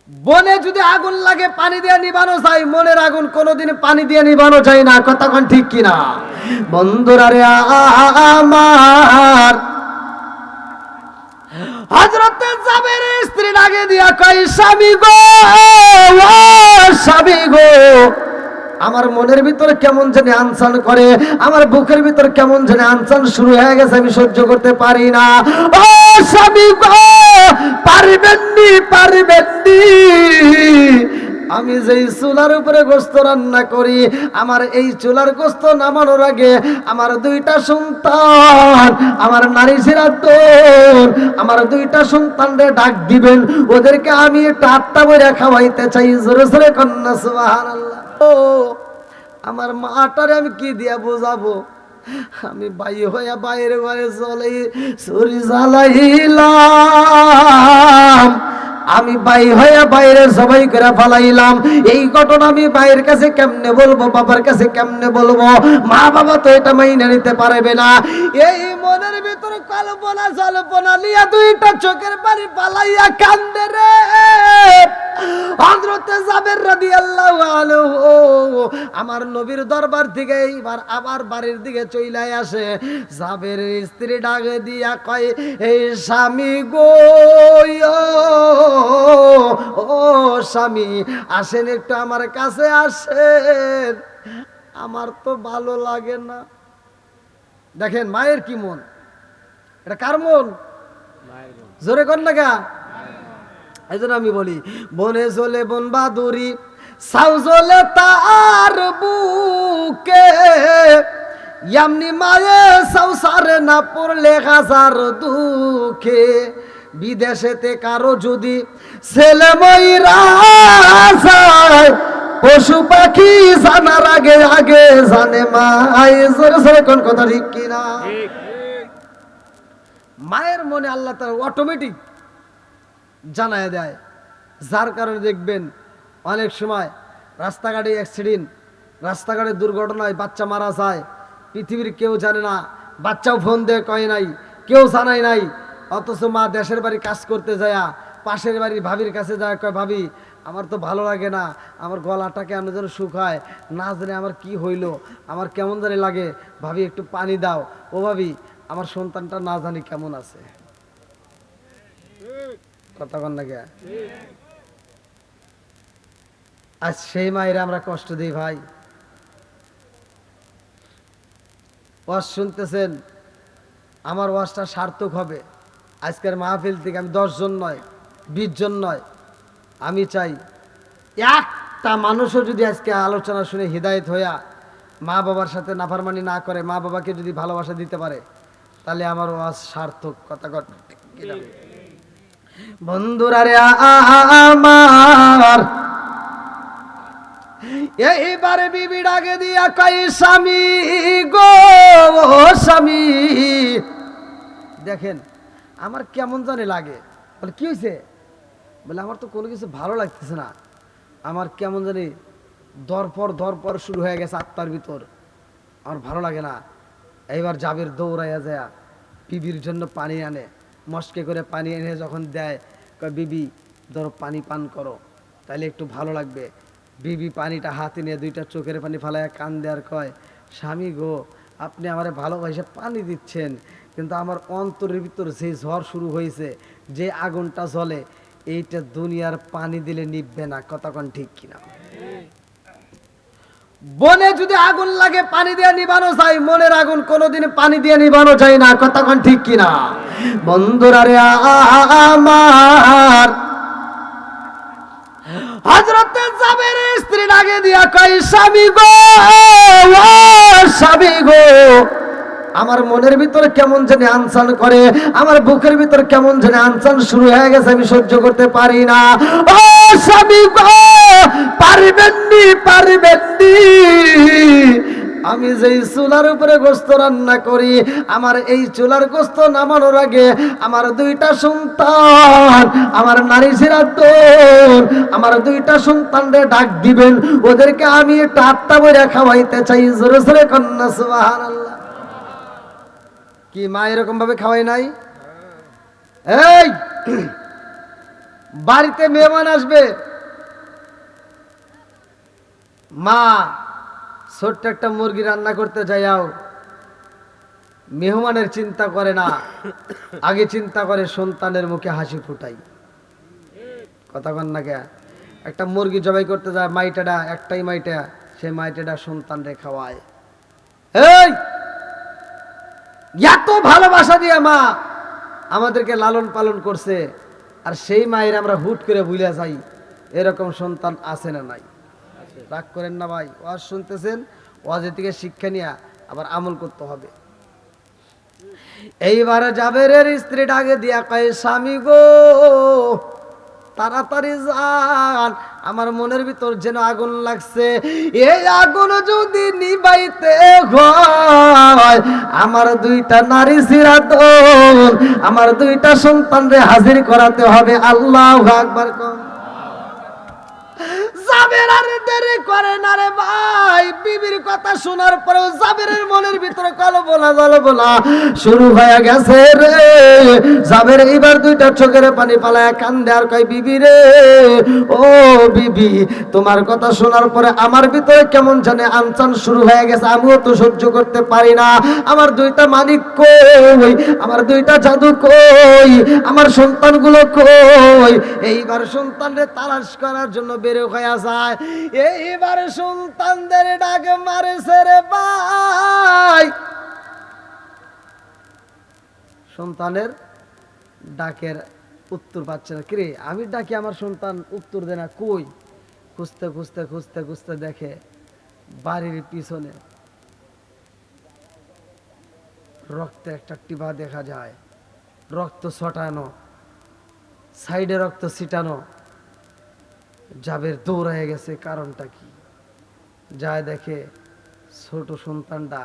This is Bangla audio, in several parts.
বনে যদি আগুন লাগে পানি দিয়ে নিবানো যায়, মনের আগুন কোনোদিন পানি দিয়ে নিবানো যায় না। কথা কোন ঠিক কিনা? বন্ধুরা রে আমার, হযরতে জাবেরের স্ত্রী লাগে দিয়া কয়, স্বামী গো, ও স্বামী গো, আমার মনের ভিতরে কেমন জানি আনসান করে, আমার বুকের ভিতরে কেমন জানি আনসান শুরু হয়ে গেছে, আমি সহ্য করতে পারি না। ও স্বামী গো, পারবেননি পারবেননি, আমি যেই চুলার উপরে গোস্ত রান্না করি, আমার এই চুলার গোস্ত নামানোর আগে আমার দুইটা সন্তান, আমার নারী সিরাতুন, আমার দুইটা সন্তানরে ডাক দিবেন, ওদেরকে আমি একটা আত্মা বইরা খাওয়াইতে চাই। জোরে জোরে কন্যা সুবহানাল্লাহ। ও আমার মাটারে আমি কি দিয়া বোঝাবো? আমি বাই হইয়া বাইরে ঘরে চলে চুরি জ্বালাইলাম, আমি বাই হইয়া বাইরে সবাই করে ফালাইলাম। এই ঘটনা আমি ভাইয়ের কাছে কেমনে বলবো, বাবার কাছে কেমনে বলবো? মা বাবা তো এটা মাইনে নিতে পারবে না। এই মনের ভিতরে কল্পনা জল্পনা নিয়ে দুইটা চোখের পানি পালাইয়া কান্দে রে হযরতে জাবের রাদিয়াল্লাহু আনহু আমার নবীর দরবার থেকে এইবার আবার বাড়ির দিকে চইলাই আসে। জাবেরের স্ত্রী ডাকে দিয়া কয়, এই স্বামী গো, ও স্বামী, আসেন একটু আমার কাছে আসেন, আমার তো ভালো লাগে না। দেখেন মায়ের কি মন, এটা কার মন? জোরে কর না গা। এই জন্য আমি বলি, বনে চলে বন বাদুরি, সাউ চলে তার বুকে, এমনি মায়ে সংসারে না পড়লে হাজার দুঃখে। বিদেশেতে কারো যদি ছেলে মইরা যায়, পশু পাখি জানার আগে আগে জানে মাই। জোরে জোরে কোন কথা ঠিক কিনা? মায়ের মনে আল্লাহ তাআলা অটোমেটিক জানায় দেয়, যার কারণে দেখবেন অনেক সময় রাস্তাঘাটে অ্যাক্সিডেন্ট, রাস্তাঘাটে দুর্ঘটনায় বাচ্চা মারা যায়, পৃথিবীর কেউ জানে না, বাচ্চাও ফোন দিয়ে কয় নাই, কেউ জানায় নাই, অথচ মা দেশের বাড়ি কাজ করতে যায় পাশের বাড়ির ভাবির কাছে যায়, কয় ভাবি আমার তো ভালো লাগে না, আমার গলাটা কেমন যেন শুকায়, না জানে আমার কি হইলো, আমার কেমন জানি লাগে, ভাবি একটু পানি দাও। ও ভাবি, আমার সন্তানটা না জানি কেমন আছে। কথা কন না কে? আজ সেই মায়েরা আমরা কষ্ট দিই ভাই। ওয়াজ শুনতেছেন, আমার ওয়াজটা সার্থক হবে। আজকের মাহফিল থেকে আমি 10 জন নয়, 20 জন নয়, আমি চাই একটা মানুষও যদি আজকে আলোচনা শুনে হিদায়ত হইয়া মা বাবার সাথে নাফরমানি না করে, মা বাবাকে যদি ভালোবাসা দিতে পারে, তাহলে আমার ওয়াজ সার্থক। কথা কর কিনা? বন্ধুরা রে আমার, এইবারে বিবি ডাকে দিয়া কই, স্বামী গো, স্বামী, দেখেন আমার কেমন জানি লাগে। বলে কি হয়েছে? বলে আমার তো কোনো কিছু ভালো লাগতেছে না, আমার কেমন জানি দরপর শুরু হয়ে গেছে আত্মার ভিতর, আমার ভালো লাগে না। এইবার জাবের দৌড়াইয়া যায় বিবির জন্য পানি আনে, মস্কে করে পানি এনে যখন দেয়, কয় বিবি ধরো পানি পান করো, তাইলে একটু ভালো লাগবে। বিবি পানিটা হাতে নিয়ে দুইটা চোখের পানি ফালাইয়া কান দেয়ার কয়, স্বামী গো, আপনি আমারে ভালোবাসে পানি দিচ্ছেন, কিন্তু আমার অন্তরের ভিতর যে ঝড় শুরু হয়েছে, যে আগুনটা জ্বলে, এইটা দুনিয়ার পানি দিলে নিভবে না। কথা কোন ঠিক কিনা? বনে যদি আগুন লাগে পানি দিয়ে নিবানো যায়, মনের আগুন কোনোদিন পানি দিয়ে নিবানো যায় না। কথা কোন ঠিক কিনা? বন্ধুরা রে আমার, হযরতে জাবেরের স্ত্রী ডাকে দিয়া কয়, স্বামী গো, ও স্বামী গো, আমার মনের ভিতরে কেমন জানি আনসান করে, আমার বুকের ভিতরে কেমন জানি আনসান শুরু হয়ে গেছে, আমি সহ্য করতে পারি না। ও স্বামী গো, পারবেননি পারবেননি, আমি যেই চুলার উপরে গোস্ত রান্না করি, আমার এই চুলার গোস্ত নামানোর আগে আমার দুইটা সন্তান, আমার নারী সিরাতুন, আমার দুইটা সন্তানরে ডাক দিবেন, ওদেরকে আমি একটা আত্মা বইরা খাওয়াইতে চাই। জোরে জোরে কন্যা সুবহানাল্লাহ। কি মা এরকম ভাবে খাওয়াই নাই? এই বাড়িতে মেহমান আসবে, মা ছোট্ট একটা মুরগি রান্না করতে যাইয়াও মেহমানের চিন্তা করে না, আগে চিন্তা করে সন্তানের মুখে হাসি ফুটাই। কথা কন না কে? একটা মুরগি জবাই করতে যায়, মাইটাটা একটাই মাইটা, সেই মাইটাটা সন্তানরে খাওয়ায়। এই এত ভালোবাসা দিয়ে মা আমাদেরকে লালন পালন করছে, আর সেই মায়ের আমরা হুট করে ভুলে যাই। এরকম সন্তান আছে না নাই? রাগ করেন না ভাই, ওয়াজ শুনতেছেন, ওয়াজের থেকে শিক্ষা নিয়ে আবার আমল করতে হবে। এইবারে জাবেরের স্ত্রী ডাকে দিয়া কয়, স্বামী গো তাড়াতাড়ি যান, আমার মনের ভিতর যেন আগুন লাগছে, এই আগুন যদি নিবাইতে হয় আমার দুইটা নারী সিরাতন, আমার দুইটা সন্তানরে হাজির করাতে হবে। আল্লাহু আকবার। কম জাবের আর দেরি করে না রে ভাই। বিবির কথা শোনার পরেও জাবেরের মনের ভিতরে কলবলা শুরু হয়ে গেছে রে। জাবের এইবার দুইটা চোখের পানি পালায় কান্দে আর কয়, বিবি রে, ও বিবি, তোমার কথা শোনার পরে আমার ভিতরে কেমন জানে আনচান শুরু হয়ে গেছে। আমিও তো সহ্য করতে পারি না। আমার দুইটা মানিক কই, আমার দুইটা জাদু কই, আমার সন্তানগুলো কই? এইবার সন্তানরে তালাশ করার জন্য বের হয়ে যায়। এইবার সন্তানদের ডাকে মারেছে রে ভাই। সন্তানের ডাকের উত্তর পাচ্ছে না। কিরে আমি ডাকি, আমার সন্তান উত্তর দেয় না। কই? খুঁজতে খুঁজতে খুঁজতে খুঁজতে দেখে বাড়ির পিছনে রক্তে একটা টিপা দেখা যায়, রক্ত ছটানো, সাইডে রক্ত ছিটানো। জাবের দৌড়ায় গেছে, কারণটা কি? যায় দেখে ছোট সন্তানটা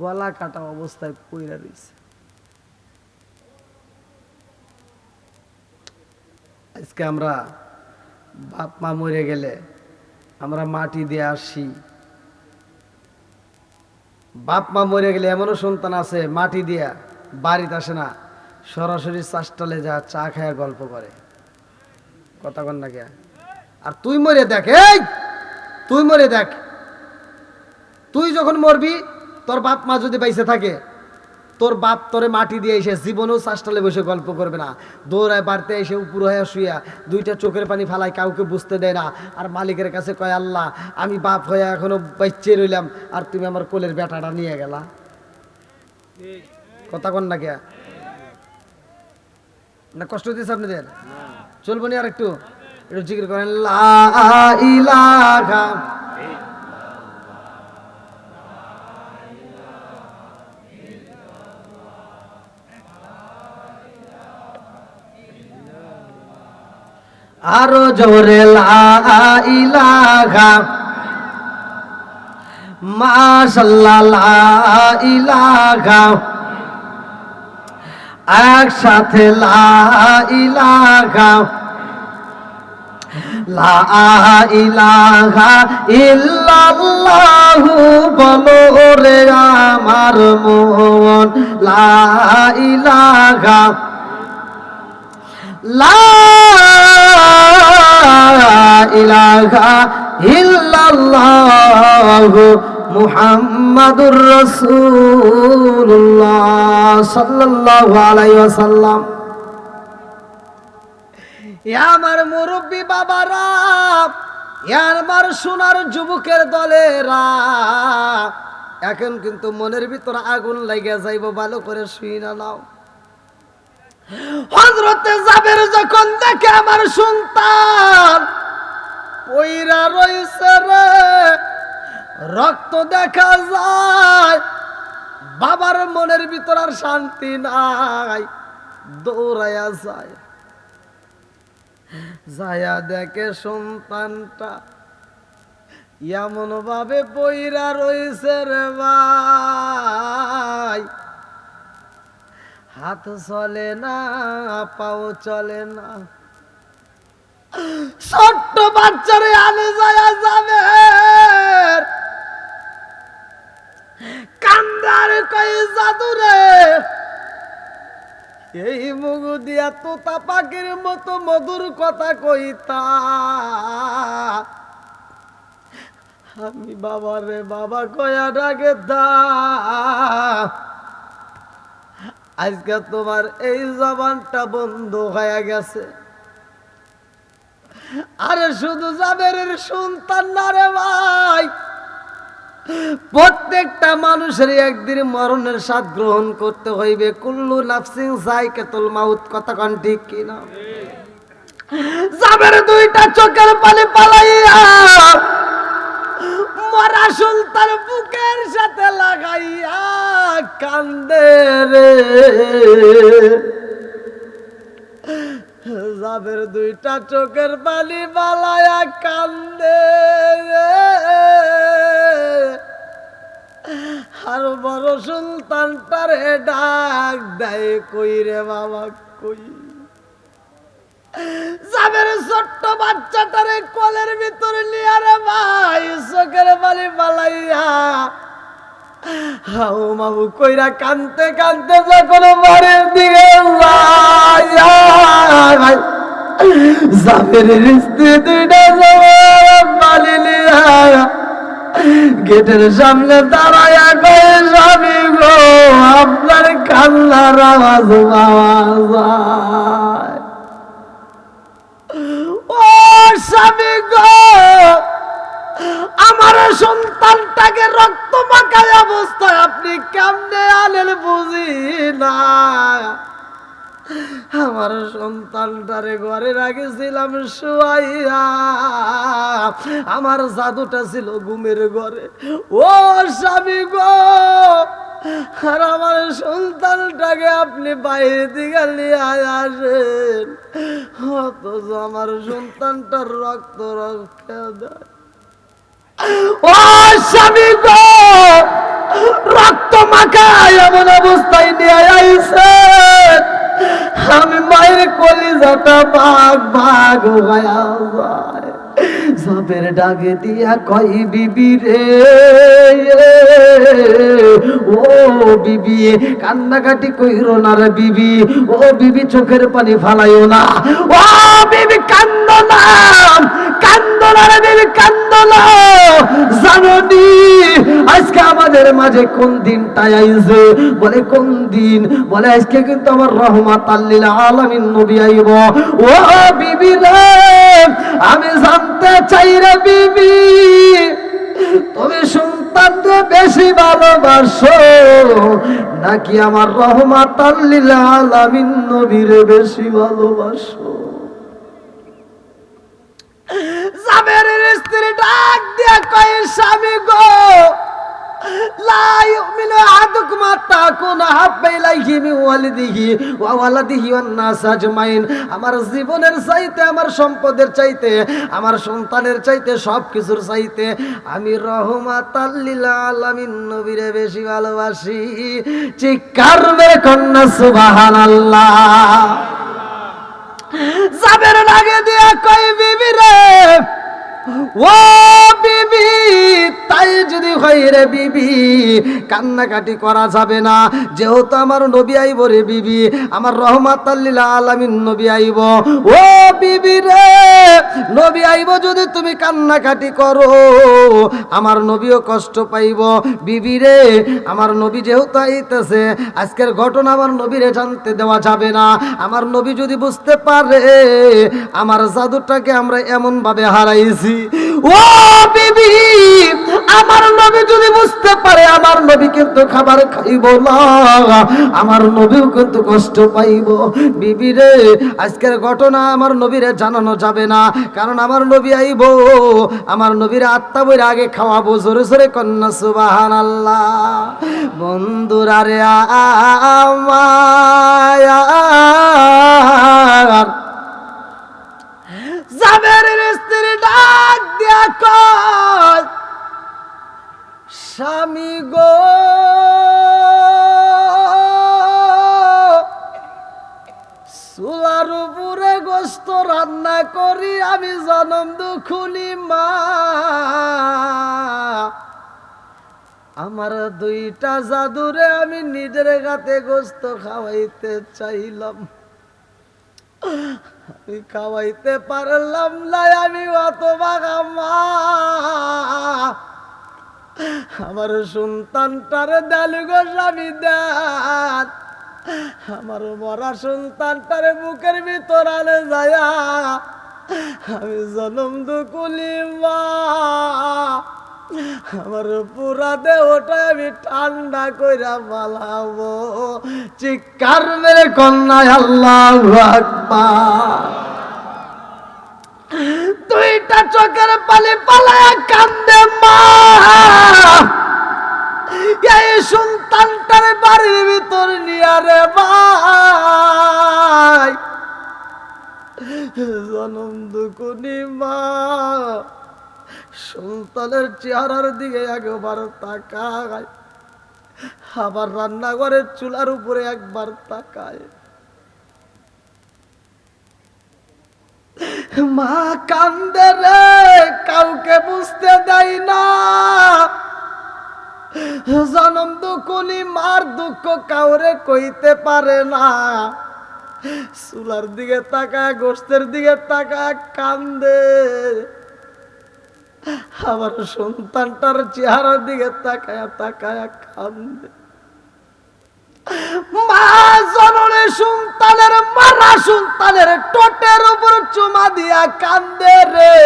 গলা কাটা অবস্থায় পইরা রয়েছে। আজকে আমরা বাপ মা মরে গেলে আমরা মাটি দিয়ে আসি। বাপ মা মরে গেলে এমনও সন্তান আছে মাটি দিয়া বাড়িতে আসে না, সরাসরি চাষটালে যা চা খায় গল্প করে। কথা কন না কে? আর তুই মরে দেখ, এই তুই মরে দেখ, তুই যখন মরবি তোর বাপ মা যদি বাইসে থাকে, তোর বাপ তোরে মাটি দিয়ে এসে জীবনেও চাষটালে বসে গল্প করবে না। দৌড়ায় বাড়তে এসে উপর হয়ে শুয়া দুইটা চোখের পানি ফালায়, কাউকে বুঝতে দেয় না। আর মালিকের কাছে কয়, আল্লাহ আমি বাপ হয়ে এখনো বাচ্চে রইলাম, আর তুমি আমার কোলের বেটাটা নিয়ে গেলা। কথা কন না কে? না কষ্ট দিয়েছে আপনাদের? চলবো নি আর একটু জিকির করেন, লা ইলাহা আরো জোরে, লা ইলাহা মাশাআল্লাহ, লা ইলাহা একসাথে, লা ইলাহা, লা ইলাহা ইল্লাল্লাহু বলো রে আমার মন, লা ইলাহা, লা ইলাহা ইল্লাল্লাহু মুহাম্মাদুর রাসূলুল্লাহ সাল্লাল্লাহু আলাইহি ওয়াসাল্লাম। আমার মুরব্বী বাবারা, আমার সোনার যুবকের দলেরা, এখন কিন্তু মনের ভিতর আগুন লাগিয়া যাইব, ভালো করে শুই না নাও। হযরতে জাবের যখন দেখে আমার সন্তান পইরা রইছে রে, রক্ত দেখা যায়, বাবার মনের ভিতর আর শান্তি নাই। দৌড়াইয়া যায়, যায়া দেখে সন্তানটা এমন ভাবে পইরা রইছে রে ভাই, হাত চলে না, পাও চলে না। ছোট্ট বাচ্চারে আনে যায়া যাবে, কান্দার কই জাদু রে, এই মুখ দিয়া তোতা পাখির মতো মধুর কথা কইতা, আমি বাবারে বাবা কয়া ডাকে দা। আজকে তোমার এই জবানটা বন্ধ হয়ে গেছে। আরে শুধু জাবেরের সন্তান না রে ভাই, প্রত্যেকটা মানুষের একদিন মরণের স্বাদ গ্রহণ করতে হইবে। কুল্লু নাফসিন যায়কাতুল মাউত, কথা কোন ঠিক কিনা? জাবের দুইটা চোখের পানি পালাইয়া মরা সুলতান বুকের সাথে লাগাইয়া কান্দে রে। জাবের দুইটা চোখের পানি পালাইয়া কান্দে রে। আর বড় সুলতানটারে ডাক দেয়, কই রে বাবা কই? জাবের ছোট্ট বাচ্চাটারে কোলের ভিতরে নিয়ে রে ভাই চোখের পানি পালাইয়া হাউ মাউ কইরা কানতে কানতে যখন বাড়ির দিকে যায়, জাবেরের স্ত্রী দুইটা পানি নিয়া গেটের সামনে দাঁড়ায়া কয়ে, স্বামী গো আপনার কান্নার আওয়াজ পাওয়া যায়। ও স্বামী গো, আমার সন্তানটাকে রক্ত মাখায় অবস্থায় আপনি কেমনে আনেন বুঝি না। আমার সন্তানটারে ঘরে রাখেছিলাম শুয়াইয়া, আমার জাদুটা ছিল ঘুমের ঘরে। ও স্বামী গো, আর আমার সন্তানটাকে আপনি বাইরে দিকে নিয়ে আসেন, অথচ আমার সন্তানটার রক্ত রক্ষা দেয়। ও স্বামী গো, রক্ত মাখায় এমন অবস্থায় নিয়ে আইছে, আমি মায়ের কলিজাটা ভাগ ভাগ হয়ে যায়। জাবের ডাকে দিয়া কই, বিবি রে ও বিবি, কান্নাকাটি কইরো না রে বিবি। ও বিবি, চোখের পানি ফালাইও না। ও বিবি, কান্দো না, কান্দো না রে বিবি, কান্দো না। জানো নি আজকে আমাদের মাঝে কোন দিনটাই আইছে? বলে কোন দিন? বলে আজকে কিন্তু আমার রহমাতাল লিল আলামিন নবী আইব। ও বিবি রে, আমি জানতে চাই রে বিবি, তুমি সন্তানকে বেশি ভালোবাসো নাকি আমার রহমাতাল লিল আলামিন নবীরে বেশি ভালোবাসো? জাবেরের স্ত্রী ডাক দিয়া কয়, স্বামী গো, লা ইউমিনু আহাদুকুম হাত্তা কুনা হাব্বা ইলাইহি মিন ওয়ালিদিহি ওয়া ওয়ালাদিহি ওয়ান নাস আজমাইন। আমার জীবনের চাইতে, আমার সম্পদের চাইতে, আমার সন্তানের চাইতে, সব কিছুর চাইতে আমি রহমাতাল লিল আলামিন নবীরে বেশি ভালোবাসি। চিৎকার মেরে কন্যা সুবহানাল্লাহ। জাবের লাগে দিয়া কই, বিবি রে ও বিবি, তাই যদি হয় রে বিবি, কান্নাকাটি করা যাবে না, যেহেতু আমার নবী আইব রে বিবি, আমার রহমাতাল লিল আলামিন নবী আইব। ও বিবি রে, নবী আইব যদি তুমি কান্নাকাটি করো, আমার নবীও কষ্ট পাইব। বিবি রে, আমার নবী যেহেতু আইতেছে, আজকের ঘটনা আমার নবীরে জানতে দেওয়া যাবে না। আমার নবী যদি বুঝতে পারে আমার জাদুটাকে আমরা এমন ভাবে হারাইছি, ও বিবি, আমার নবী যদি বুঝতে পারে আমার নবী কিন্তু খাবার খাইব না, আমার নবীও কিন্তু কষ্ট পাইব। বিবি রে, আজকের ঘটনা আমার নবীরে জানানো যাবে না, কারণ আমার নবী আইব, আমার নবীর আত্মা বইরে আগে খাওয়াবো। জোরে জোরে কন্যা সুবহানাল্লাহ। বন্ধুরা রে আমার, জাবেরের স্ত্রী ডাক দিয়া কয়, স্বামী গো, চুলার উপরে গোস্ত রান্না করি আমি জনম দুখুনি মা, আমার দুইটা জাদুরে আমি নিজের গাতে গোস্ত খাওয়াইতে চাইলাম, আমি খাওয়াইতে পারলাম না। আমি অত বাঘা মা, আমার সন্তানটারে দেন গো স্বামী দেন, আমার মরা সন্তানটারে বুকের ভিতর আনে যায়া আমি জনম দুকুলি মা, আমার পুরা দেহটা আমি ঠান্ডা কইরা পালাবো। চিৎকার মেরে কন্যায় আল্লাহু আকবার। দুইটা চোখের পানি পালায়া কান্দে মা, এই সন্তানটার বাড়ির ভিতর নিয়ে রে ভাই জনম দুকুনি মা। সন্তানের চেহারার দিকে একবার তাকায়, আবার রান্নাঘরের চুলার উপরে একবার তাকায়। মা কান্দে রে, কাউকে বুঝতে দেয় না। জনম দুকুনি মার দুঃখ কাউরে কইতে পারে না। চুলার দিকে তাকায়, গোস্তের দিকে তাকায়, কান্দে। আমার সন্তানটার চেহারার দিকে তাকায় তাকায় কান্দে। মা জননী সন্তানের মারা সন্তানের টোটের উপর চুমা দিয়া কান্দে রে,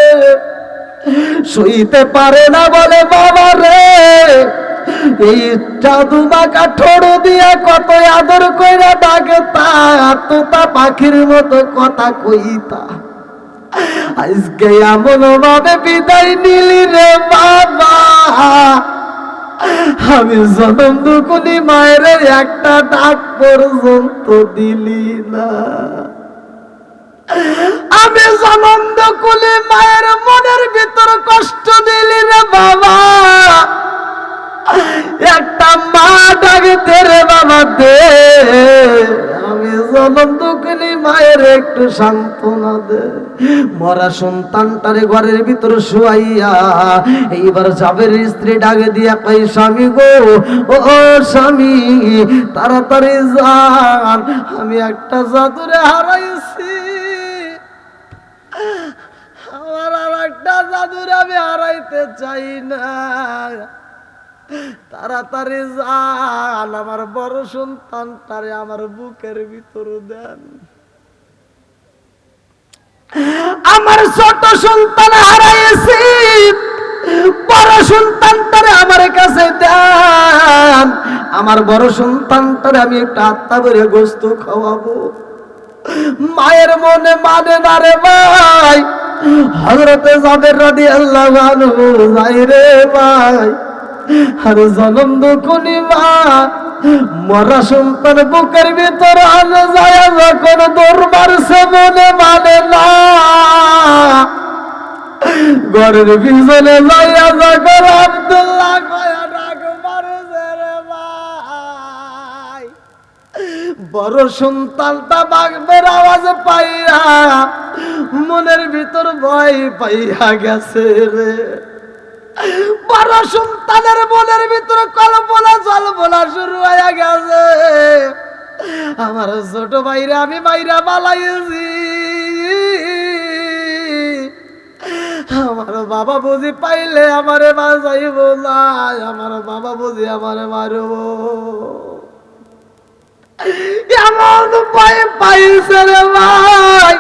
শুইতে পারে না বলে বাবা রে এই জাদু মাখা ঠোঁট দিয়া কত আদর কইরা ডাকে তা তোতা পাখির মতো কথা কইতা, আজকে এমন ভাবে বিদায় নিলি রে বাবা। আমি জনম দুকুনি মায়ের একটা ডাক পর্যন্ত দিলি না। আমি জনম দুকুনি মায়ের মনের ভিতর কষ্ট দিলি রে বাবা। একটা মা ডাকতে রে বাবা দে, আমি জনম দুকুনি মায়ের একটু সান্ত্বনা দে। মরা সন্তানটারে ঘরের ভিতর শুয়াইয়া এইবার জাবের স্ত্রী ডাকে দিয়া কই স্বামী গো, ও স্বামী তাড়াতাড়ি যান, আমি একটা জাদুরে হারাইছি, আমার আর একটা জাদুরে আমি হারাইতে চাই না, তাড়াতাড়ি যান, আমার বড় সন্তানটারে আমার বুকের ভিতর দেন। আমার ছোট সন্তান হারাইছি, বড় সন্তানটারে আমার কাছে দেন, আমার বড় সন্তানটারে আমি একটা আত্মা করে গোস্ত খাওয়াবো। মায়ের মনে মানে না রে ভাই। হযরতে জাবের রাদিয়াল্লাহু আনহু যাই রে ভাই, আর জনম দুকুনি মা মরা সন্তান বুকের ভিতর আনে যায় যখন দরবার সে মনে মানে না, ঘরের পিছনে যাইয়া যখন আব্দুল্লাহ কয়া ডাক মারছে রে ভাই, বড় সন্তানটা বাঘবের আওয়াজ পাইয়া মনের ভিতর ভয় পাইয়া গেছে রে। বড় সন্তানের মনের ভিতরে কল্পনা জল্পনা শুরু হয়ে গেছে, আমার ছোট ভাইরা আমি মাইরা পালাইছি, আমার বাবা বুঝি পাইলে আমারে বাঁচাইব না, আমার বাবা বুঝি আমারে মারব, এমন ভয় পাইছে রে ভাই।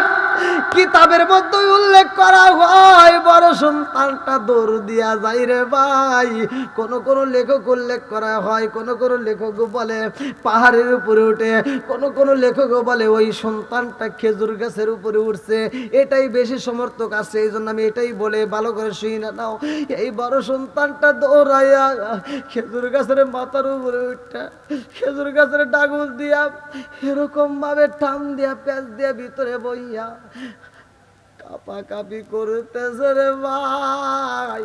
কিতাবের মধ্যে উল্লেখ করা হয় বড় সন্তানটা দৌড় দিয়া যায় রে ভাই। কোন কোন লেখক উল্লেখ করা হয়, কোন কোন লেখক বলে পাহাড়ের উপরে উঠে, কোন কোন লেখক বলে ওই সন্তানটা খেজুর গাছের উপরে উঠছে। এটাই বেশি সমর্থক আছে, এই জন্য আমি এটাই বলে ভালো করে শুই না নাও। এই বড় সন্তানটা দৌড়াইয়া খেজুর গাছের মাথার উপরে উঠটা খেজুর গাছের ডাগুল দিয়া এরকম ভাবে টান দিয়া প্যাঁচ দিয়া ভিতরে বইয়া কাপাকাপি করতেছে রে ভাই।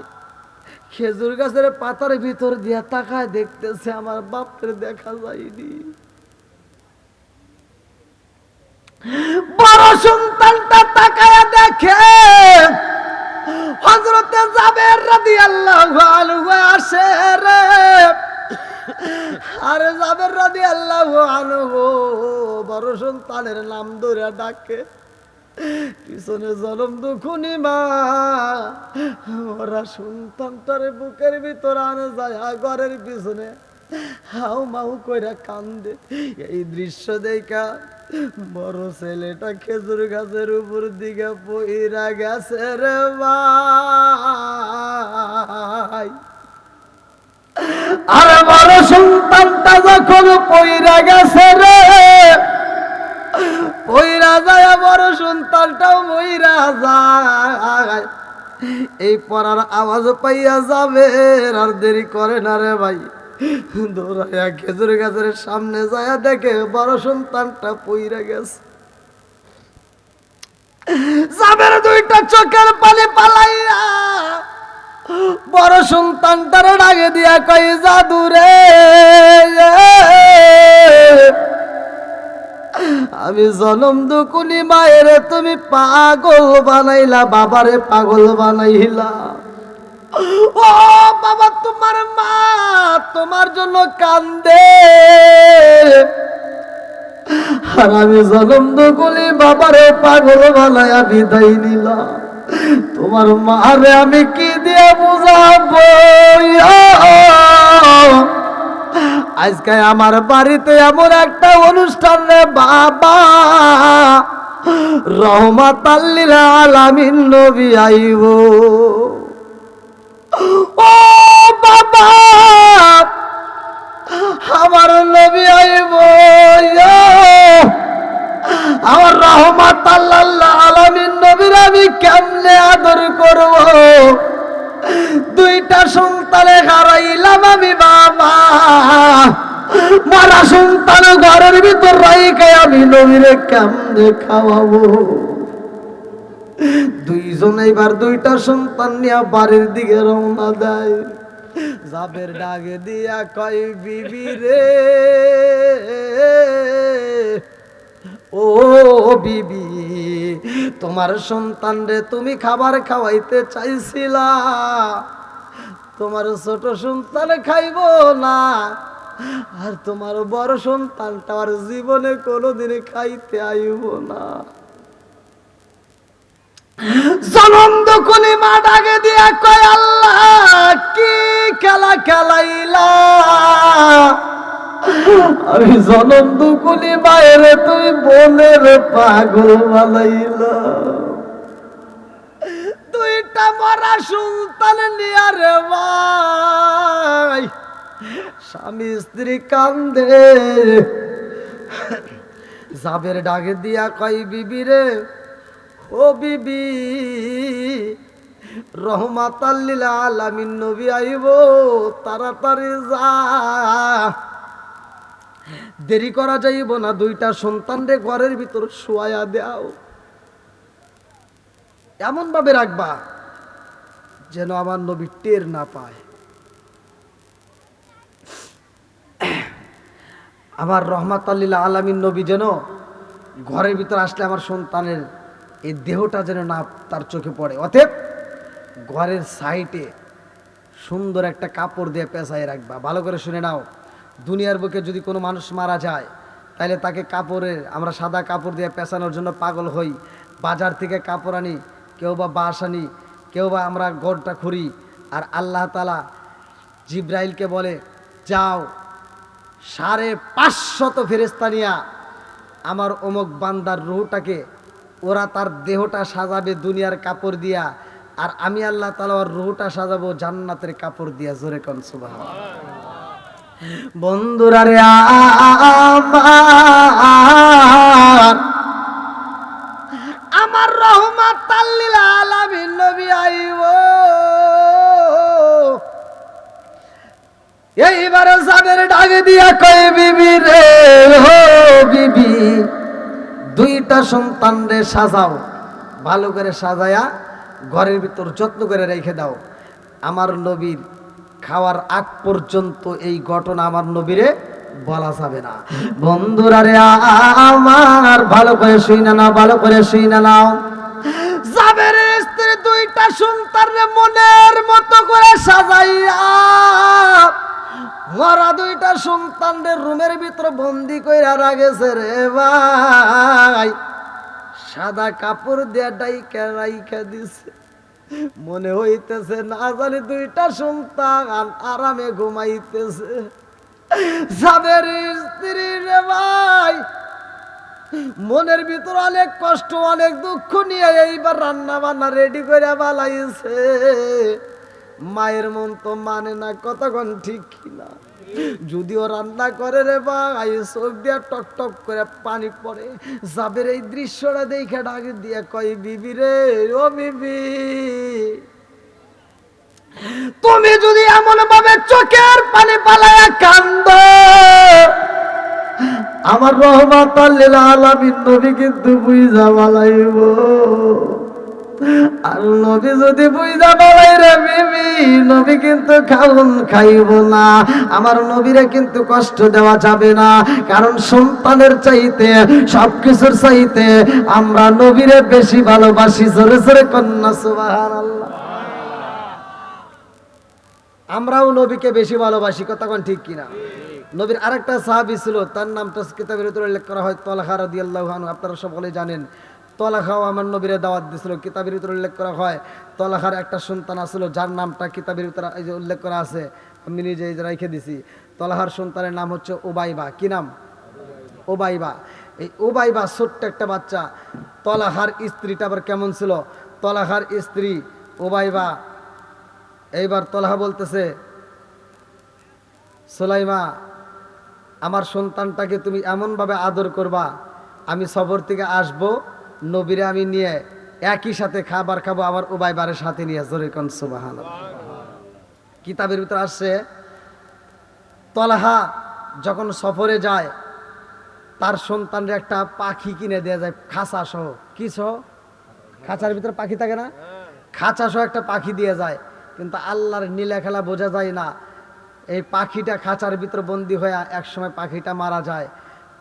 খেজুর গাছের পাতার ভিতর দিয়া তাকায় দেখতেছে আমার বাপের দেখা যায়নি। বড় সন্তানটা তাকায় দেখে হযরতে জাবের রাদিয়াল্লাহু আনহু আসে রে। আরে জাবের রাদিয়াল্লাহু আনহু বড় সন্তানের নাম ধরে ডাকে, পিছনে জনম দুখুনি মা ওরা সন্তানটারে বুকের ভিতর আনে যায় ঘরের পিছনে হাউ মাউ কইরা কান্দে। এই দৃশ্য দেখা বড় ছেলেটা খেজুর গাছের উপর দিকে পইরা গেছে রে ভাই। আর বড় সন্তানটা যখন পইরা গেছে রে, পইরা যায় বড় সন্তানটাও মইরা যায়। এই পড়ার আওয়াজ পাইয়া যাবে আর দেরি করে না রে ভাই, দৌড়াইয়া খেজুর গাছের সামনে যায় দেখে বড় সন্তানটা পইরা গেছে। যাবের দুইটা চোখের পানি পালাইয়া বড় সন্তানটার ডাকে দিয়া কই জাদু রে, আমি জনম দুকুনি মায়ের তুমি পাগল বানাইলা, বাবারে পাগল বানাইলা। ও বাবা তোমার মা তোমার জন্য কান্দে, আর আমি জনম দুকুনি বাবারে পাগল বানাইয়া বিদায় নিলাম। তোমার মারে আমি কি দিয়ে বুঝাবো? আজকে আমার বাড়িতে এমন একটা অনুষ্ঠান রে বাবা, রহমাতাল লিল আলামিন নবী আইব। ও বাবা আমার নবী আইব, আমার রহমাতাল লিল আলামিন নবীর আমি কেমনে আদর করব? দুইটা সন্তানে হারাইলাম আমি বাবা, মারা সন্তান ঘরের ভিতর রাইখে আমি নবীরে কেমনে খাওয়াবো? দুইজন এবার দুইটা সন্তান নিয়ে বাড়ির দিকে রওনা দেয়। জাবের ডাকে দিয়া কয় বিবি রে, ও বিবি তোমার সন্তান রে তুমি খাবার খাওয়াইতে চাইছিলা, তোমার ছোট সন্তান খাইব না, আর তোমার বড় সন্তানটা আর জীবনে কোনোদিন খাইতে আইব না। জনম দুকুনি মা ডাকে দিয়া কয় আল্লাহ কি খেলা খেলাইলা, আমি জনম দুকুনি মায়ের তুমি বোনের পাগল বানাইলা। দুইটা মরা সন্তান নিয়া রে ভাই স্বামী স্ত্রী কান্দে। জাবের ডাকে দিয়া কয় বিবি রে, ও বিবি রহমাতাল লিল আলামিন নবী আইব, তাড়াতাড়ি যা, দেরি করা যাইব না, দুইটা সন্তান রে ঘরের ভিতর শুয়ায়া দাও। এমন ভাবে রাখবা যেন আমার নবী টের না পায়। আমার রহমাতাল লিল আলামিন নবী যেন ঘরের ভিতর আসলে আমার সন্তানের এই দেহটা যেন না তার চোখে পড়ে। অতএব ঘরের সাইডে সুন্দর একটা কাপড় দিয়ে পেঁচাই রাখবা। ভালো করে শুনে নাও, দুনিয়ার বুকে যদি কোনো মানুষ মারা যায় তাহলে তাকে কাপড়ের, আমরা সাদা কাপড় দিয়ে পেঁচানোর জন্য পাগল হই, বাজার থেকে কাপড় আনি, কেউ বা বাঁশ আনি, কেউ বা আমরা গড়টা খুঁড়ি। আর আল্লাহ তাআলা জিব্রাইলকে বলে যাও 550 ফেরেশতা নিয়া আমার অমুক বান্দার রূহটাকে, ওরা তার দেহটা সাজাবে দুনিয়ার কাপড় দিয়া, আর আমি আল্লাহ তাআলা ওর রূহটা সাজাবো জান্নাতের কাপড় দিয়া। জোরে কোন সুবহানাল্লাহ। বন্ধুরা রে আমার রহমাতাল লিল আলামিন নবী আইব। এইবারে জাবের ডাকে দিয়া কয় বিবি রে, ও বিবি দুইটা সন্তান রে সাজাও, ভালো করে সাজায়া ঘরের ভিতর যত্ন করে রেখে দাও। আমার নবীর খাওয়ার আগ পর্যন্ত এই ঘটনা আমার নবীরে বলা যাবে না। বন্ধুরা রে আমার ভালো করে শুই না, ভালো করে শুই না নাও। জাবের স্ত্রী দুইটা সন্তান রে মনের মতো করে সাজাইয়া মরা দুইটা সন্তানদের রুমের ভিতরে বন্দি কইরা রাখেছে রে ভাই, সাদা কাপড় দিয়ে ডাইকা রাইখা দিছে। মনে হইতেছে না জানি দুইটা সন্তান আরামে ঘুমাইতেছে। জাবের স্ত্রী রে ভাই মনের ভিতর অনেক কষ্ট অনেক দুঃখ নিয়ে এইবার রান্না বান্না রেডি করে বালাইছে। মায়ের মন তো মানে না কতক্ষণ ঠিক কিনা। যদিও রান্না করে রে ভাই চোখ দিয়া টক টক করে পানি পড়ে। জাবের এই দৃশ্যটা দেখে ডাক দিয়ে কই বিবি রে, ও বিবি তুমি যদি এমন ভাবে চোখের পানি পালায়া কান্দ, আমার রহমাতুল লিল আলামিন নবী কিন্তু বুইঝা বালাইব। আর নবী যদি বুইঝা বালাই রে বিবি, নবী কিন্তু খাইব না। আমার নবীরে কিন্তু কষ্ট দেওয়া যাবে না, কারণ সন্তানের চাইতে সবকিছুর চাইতে আমরা নবীরে বেশি ভালোবাসি। জোরে জোরে কন্যা সুবহানাল্লাহ। আমরাও নবীকে বেশি ভালোবাসি, কথা কোন ঠিক কিনা? নবীর আরেকটা সাহাবী ছিল, তার নামটা কিতাবের ভিতরে উল্লেখ করা হয় তালহা রাদিয়াল্লাহু আনহু। আপনারা সকলে জানেন তালহাও আমার নবীরে দাওয়াত দিয়েছিল। কিতাবের ভিতরে উল্লেখ করা হয় তালহার একটা সন্তান আছিল, যার নামটা কিতাবের ভিতরে এই যে উল্লেখ করা আছে, আমি নিজে রেখে দিছি। তালহার সন্তানের নাম হচ্ছে উবাইবা। কি নাম? উবাইবা। এই উবাইবা ছোট্ট একটা বাচ্চা। তালহার স্ত্রীটা আবার কেমন ছিল? তালহার স্ত্রী উবাইবা। এইবার তালহা বলতেছে, সুলাইমা আমার সন্তানটাকে তুমি এমনভাবে আদর করবা, আমি সফর থেকে আসবো, নবীরে আমি নিয়ে একই সাথে খাবার খাবো, আমার উবাইবার সাথে নিয়ে। জোরে কোন সুবহানাল্লাহ। কিতাবের ভিতরে আসছে তালহা যখন সফরে যায় তার সন্তানের একটা পাখি কিনে দেয়া যায়, খাঁচা সহ। কি সহ? খাঁচার ভিতরে পাখি থাকে না, খাঁচা সহ একটা পাখি দিয়ে যায়। কিন্তু আল্লাহর নীলা খেলা বোঝা যায় না, এই পাখিটা খাঁচার ভিতরে বন্দি হয়ে একসময় পাখিটা মারা যায়।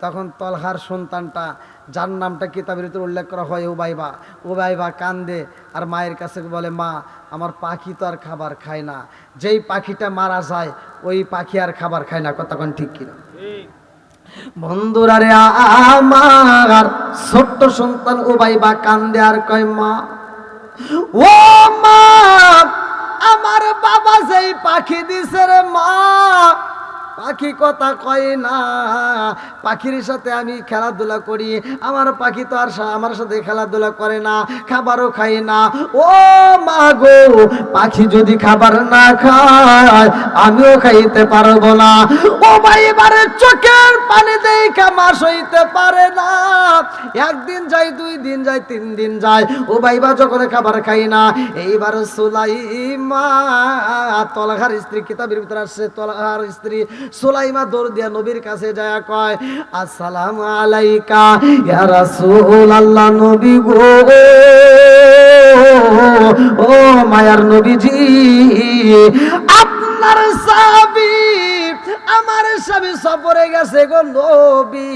তখন তালহার সন্তানটা, যার নামটা কিতাবের ভিতরে উল্লেখ করা হয় উবাইবা, উবাইবা কান্দে আর মায়ের কাছে বলে, মা আমার পাখি তো আর খাবার খায় না। যেই পাখিটা মারা যায় ওই পাখি আর খাবার খায় না। কতক্ষণ ঠিক কিনা? বন্ধুরা রে, আমার ছোট্ট সন্তান উবাইবা কান্দে আর কয়, মা ও মা আমার বাবা যেই পাখি দিছে রে মা, পাখি কথা কয় না, পাখির সাথে আমি খেলাধুলা করি, আমার পাখি তো আর আমার সাথে খেলাধুলা করে না, খাবারও খাই না। ও মা গো, পাখি যদি খাবার না খায় আমিও খাইতে পারবো না। ও ভাই এবারে চোখের পানি দেখা মা সইতে পারে না। একদিন যায়, 2 দিন যায়, 3 দিন যায়, ও ভাইবা যখন খাবার খাই না। এইবার সুলাইমা তালহার স্ত্রী, কিতাবের ভিতরে আসছে তালহার স্ত্রী সুলাইমা দৌড় দিয়া নবীর কাছে যায় কয়, আসসালামু আলাইকা ইয়া রাসূলুল্লাহ। নবী গো, ও মায়ার নবীজি, আপনার সাহাবী আমার স্বামী সফরে গেছে গো নবী।